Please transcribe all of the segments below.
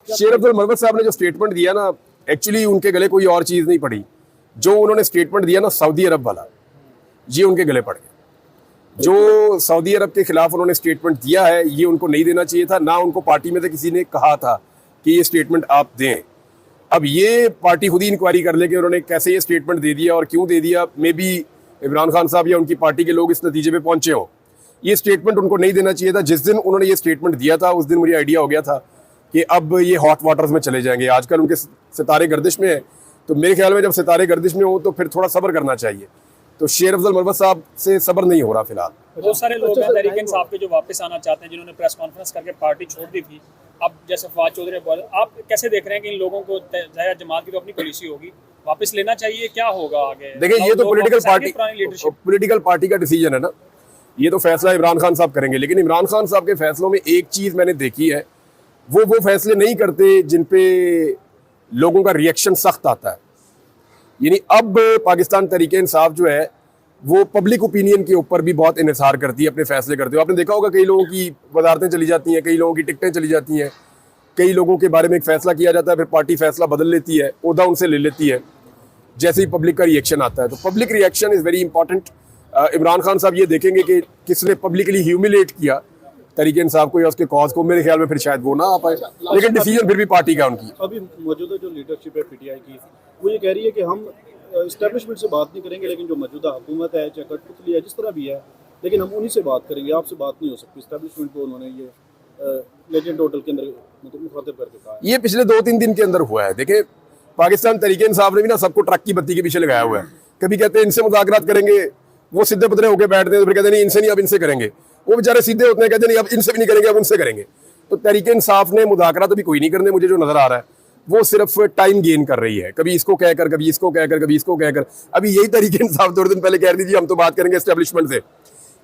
शेर अब्दुल मरवत साहब ने जो स्टेटमेंट दिया ना, एक्चुअली उनके गले कोई और चीज नहीं पड़ी। जो उन्होंने स्टेटमेंट दिया ना सऊदी अरब वाला, ये उनके गले पड़ गया। जो सऊदी अरब के खिलाफ उन्होंने स्टेटमेंट दिया है, ये उनको नहीं देना चाहिए था। ना उनको पार्टी में से किसी ने कहा था कि ये स्टेटमेंट आप दें। अब ये पार्टी खुद ही इंक्वायरी कर ले कि उन्होंने कैसे ये स्टेटमेंट दे दिया और क्यों दे दिया। मे बी इमरान खान साहब या उनकी पार्टी के लोग इस नतीजे पे पहुंचे हो। ये स्टेटमेंट उनको नहीं देना चाहिए था। जिस दिन उन्होंने ये स्टेटमेंट दिया था, उस दिन मुझे आइडिया हो गया था कि अब ये हॉट वाटर्स में चले जाएंगे। आजकल उनके सितारे गर्दिश में है, तो मेरे ख्याल में जब सितारे गर्दिश में हो तो फिर थोड़ा सब्र करना चाहिए। तो शेर अफजल मरवत साहब से सब्र नहीं हो रहा फिलहाल। बहुत सारे लोग हैं तहरीक इंसाफ के जो वापस आना चाहते हैं, जिन्होंने प्रेस कॉन्फ्रेंस करके पार्टी छोड़ दी थी। अब जैसे फवाद चौधरी ने बोला, आप कैसे देख रहे हैं कि इन लोगों को ज़ाहिर जमात की तो अपनी पॉलिसी होगी, वापस लेना चाहिए, क्या होगा आगे? देखिए, ये तो पॉलिटिकल पार्टी का डिसीजन है ना। ये तो फैसला इमरान खान साहब करेंगे। लेकिन इमरान खान साहब के फैसलों में एक चीज़ मैंने देखी है, वो फैसले नहीं करते जिन पे लोगों का रिएक्शन सख्त आता है। यानी अब पाकिस्तान तहरीक इंसाफ जो है वो पब्लिक ओपिनियन के ऊपर भी बहुत इन्हिसार करती है, अपने फैसले करते हो। आपने देखा होगा कई लोगों की वजारतें चली जाती हैं, कई लोगों की टिकटें चली जाती हैं, कई लोगों के बारे में एक फैसला किया जाता है, फिर पार्टी फैसला बदल लेती है, ओहदा उनसे ले लेती है जैसे ही पब्लिक का रिएक्शन आता है। तो public reaction is very important. Imran Khan साहब ये देखेंगे कि किसने पब्लिकली ह्यूमिलेट किया तहरीक इंसाफ को या उसके कॉज को। मेरे ख्याल में फिर शायद वो ना आ पाए, लेकिन डिसीजन फिर भी पार्टी का उनकी। अभी मौजूदा जो लीडरशिप है पीटीआई की, वो ये कह रही है कि हम इस्टेब्लिशमेंट से बात नहीं करेंगे, लेकिन जो मौजूदा हुकूमत है, चाहे कठपुतली है, जिस तरह भी है, लेकिन हम उन्हीं से बात करेंगे, आपसे बात नहीं हो सकती। इस्टेब्लिशमेंट को उन्होंने ये लेजेंड होटल के अंदर मुखातिब करके कहा। ये पिछले 2-3 दिन के अंदर हुआ है। देखें, पाकिस्तान तहरीक इंसाफ ने भी ना सबको ट्रक की बत्ती के पीछे लगाया हुआ है। कभी कहते हैं इनसे मुज़ाकरात करेंगे, वो सीधे पतरे होकर बैठते हैं, तो फिर कहते हैं नहीं इनसे नहीं, अब इनसे करेंगे। वो बेचारे सीधे होते हैं, कहते हैं नहीं अब इनसे भी नहीं करेंगे, अब उनसे करेंगे। तो तहरीक इंसाफ ने मुज़ाकरात अभी कोई नहीं करने, मुझे जो नजर आ रहा है वो सिर्फ टाइम गेन कर रही है। कभी इसको कहकर, कभी इसको कहकर, कभी इसको कहकर। अभी यही तहरीक इंसाफ 2 दिन पहले कह रही थी हम तो बात करेंगे एस्टेब्लिशमेंट से,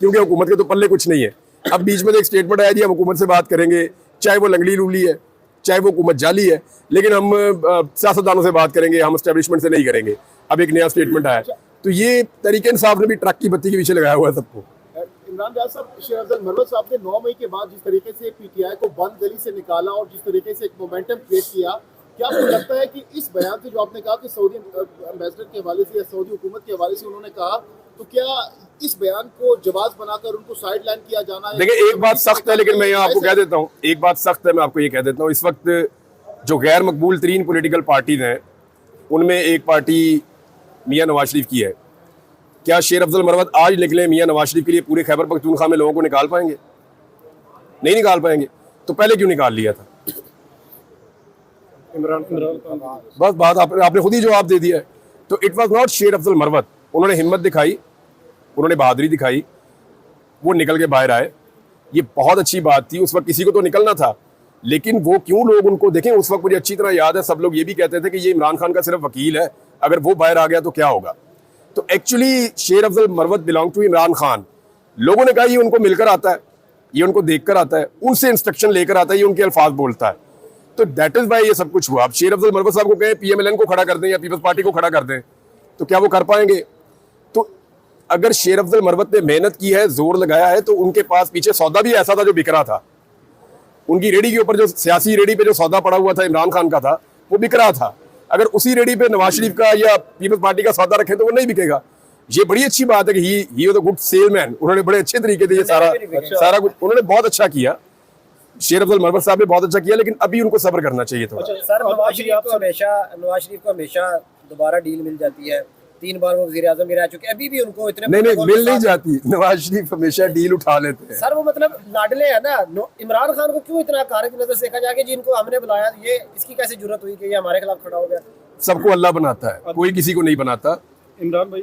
क्योंकि हुकूमत के तो पल्ले कुछ नहीं है। अब बीच में तो एक स्टेटमेंट आया जी हम हुकूमत से बात करेंगे, चाहे वो लंगड़ी लूली है, चाहे वो हुकूमत जाली है, लेकिन हम सियासतदानों से बात करेंगे, हम एस्टेब्लिशमेंट से नहीं करेंगे। अब एक नया स्टेटमेंट आया। तो ये तहरीक इंसाफ ने भी ट्रक की बत्ती के पीछे लगाया हुआ है सबको। इमरान जाद साहब, शेर अफजल मरवत साहब ने 9 मई के बाद जिस तरीके से पीटीआई को बंद गली से निकाला और जिस तरीके से एक मोमेंटम क्रिएट किया, क्या आपको लगता है कि इस बयान से जो आपने कहा कि सऊदी एम्बेसडर के हवाले से या सऊदी हुकूमत के हवाले से उन्होंने कहा, तो क्या इस बयान को जवाब बनाकर उनको साइड लाइन किया जाना है? देखिए, एक बात सख्त है, लेकिन मैं यहाँ आपको कह देता हूँ, एक बात सख्त है, मैं आपको ये कह देता हूँ, इस वक्त जो गैर मकबूल तरीन पोलिटिकल पार्टीज हैं उनमें एक पार्टी मियाँ नवाज शरीफ की है। क्या शेर अफजल मरवत आज निकले मियाँ नवाज शरीफ के लिए पूरे खैबर पख्तूनख्वा में लोगों को निकाल पाएंगे? नहीं निकाल पाएंगे। तो पहले क्यों निकाल लिया था? बस बात आपने खुद ही जवाब दे दिया है। तो इट वाज नॉट शेर अफजल मरवत। उन्होंने हिम्मत दिखाई, उन्होंने बहादुरी दिखाई, वो निकल के बाहर आए, ये बहुत अच्छी बात थी। उस वक्त किसी को तो निकलना था, लेकिन वो क्यों लोग उनको देखें। उस वक्त मुझे अच्छी तरह याद है, सब लोग ये भी कहते थे कि ये इमरान खान का सिर्फ वकील है, अगर वो बाहर आ गया तो क्या होगा। तो एक्चुअली शेर अफजल मरवत बिलोंग टू इमरान खान। लोगों ने कहा ये उनको मिलकर आता है, ये उनको देखकर आता है, उनसे इंस्ट्रक्शन लेकर आता है, ये उनके अल्फाज बोलता है। तो दैट इज वाई ये सब कुछ हुआ। अब शेर अफजल मरवत साहब को कहें पीएमएलएन को खड़ा कर दें या पीपल्स पार्टी को खड़ा कर दें, तो क्या वो कर पाएंगे? तो अगर शेर अफजल मरवत ने मेहनत की है, जोर लगाया है, तो उनके पास पीछे सौदा भी ऐसा था जो बिक रहा था। उनकी रेडी के ऊपर जो सियासी रेडी पे जो सौदा पड़ा हुआ था इमरान खान का था, वो बिक रहा था। अगर उसी रेडी पे नवाज शरीफ का या पीपल्स पार्टी का सौदा रखें तो वो नहीं बिकेगा। ये बड़ी अच्छी बात है कि he was a good salesman. उन्होंने बड़े अच्छे तरीके से ये सारा कुछ उन्होंने बहुत अच्छा किया। शेर अफजल मरवत साहब ने बहुत अच्छा किया, लेकिन अभी उनको सब्र करना चाहिए थोड़ा। सर, नवाज शरीफ को हमेशा दोबारा डील मिल जाती है, 3 बार वो वज़ीर आज़म भी रह चुके, अभी भी उनको इतने नहीं मिल नहीं जाती। नवाज शरीफ हमेशा डील उठा लेते हैं। सर, वो मतलब लाडले है ना। इमरान खान को क्यों इतना कार की नजर से देखा जाए कि जिनको हमने बुलाया, ये इसकी कैसे जरूरत हुई कि ये हमारे खिलाफ खड़ा हो गया? सबको अल्लाह बनाता है, कोई किसी को नहीं बनाता। इमरान भाई,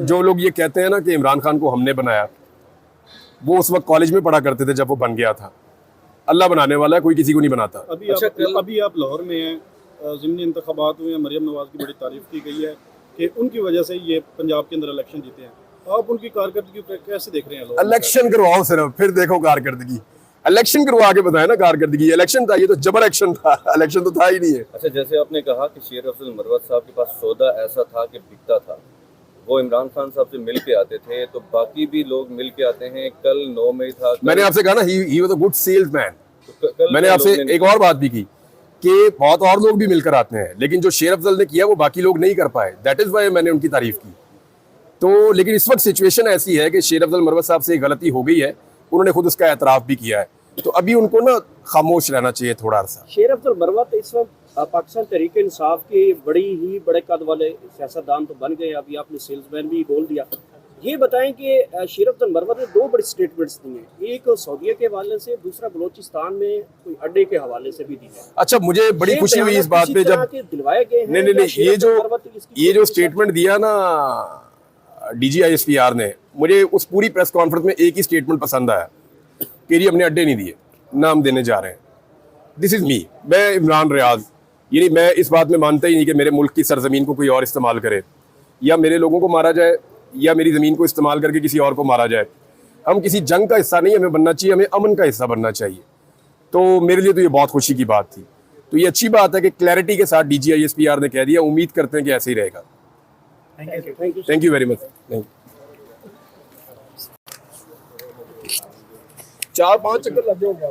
जो लोग ये कहते हैं ना कि इमरान खान को हमने बनाया, वो उस वक्त कॉलेज में पढ़ा करते थे जब वो बन गया था। अल्लाह बनाने वाला है, कोई किसी को नहीं बनाता। अभी आप लाहौर में हैं, ज़िमनी इंतखाबात हुए हैं, मरियम नवाज की बड़ी तारीफ की गई है कि उनकी वजह से ये पंजाब के अंदर इलेक्शन जीते हैं। आप उनकी कारकर्दगी कैसे देख रहे हैं? इलेक्शन करवाओ सिर्फ, फिर देखो कारकर्दगी। इलेक्शन करवा के बताया ना कारकर्दगी। इलेक्शन था, ये तो जबर एक्शन था, इलेक्शन तो था ही नहीं है। अच्छा, जैसे आपने कहा कि शेर अफजल मरवत साहब के पास सौदा ऐसा था कि बिकता था, वो इमरान खान साहब से मिल के आते थे, तो बाकी भी लोग मिल के आते हैं। कल 9 मई था, मैंने आपसे कहा ना he was a good salesman. मैंने आपसे एक और बात भी की कि बहुत और लोग भी मिलकर आते हैं, लेकिन जो शेर अफजल ने किया वो बाकी लोग नहीं कर पाए। दैट इज़ वाई मैंने उनकी तारीफ की। तो लेकिन इस वक्त सिचुएशन ऐसी है कि शेर अफजल मरवत साहब से एक गलती हो गई है, उन्होंने खुद उसका एतराफ़ भी किया है, तो अभी उनको ना खामोश रहना चाहिए थोड़ा अर्सा। शेर अब्दुल मरवत इस वक्त पाकिस्तान तहरीक इंसाफ के बड़े कद वाले सियासतदान तो बन गए, अभी आपने सेल्समैन भी बोल दिया। ये बताएं कि शेर अब्दुल मरवत ने दो बड़ी स्टेटमेंट्स दी हैं, एक सऊदीया के हवाले से, दूसरा बलूचिस्तान में कोई अड्डे के हवाले से भी दी है। अच्छा, मुझे बड़ी खुशी हुई इस बात पे जब दिलवाए गए हैं। नहीं, ये जो स्टेटमेंट दिया ना DGISPR ने, मुझे उस पूरी प्रेस कॉन्फ्रेंस में एक ही स्टेटमेंट पसंद आया कि ये हमने अड्डे नहीं दिए, नाम देने जा रहे हैं। दिस इज़ मी, मैं इमरान रियाज। यानी मैं इस बात में मानता ही नहीं कि मेरे मुल्क की सरजमीन को कोई और इस्तेमाल करे, या मेरे लोगों को मारा जाए, या मेरी ज़मीन को इस्तेमाल करके किसी और को मारा जाए। हम किसी जंग का हिस्सा नहीं हमें बनना चाहिए, हमें अमन का हिस्सा बनना चाहिए। तो मेरे लिए तो ये बहुत खुशी की बात थी। तो ये अच्छी बात है कि क्लैरिटी के साथ DGISPR ने कह दिया। उम्मीद करते हैं कि ऐसे ही रहेगा। Thank you very much. 4-5 चक्कर लग जाओगे आप।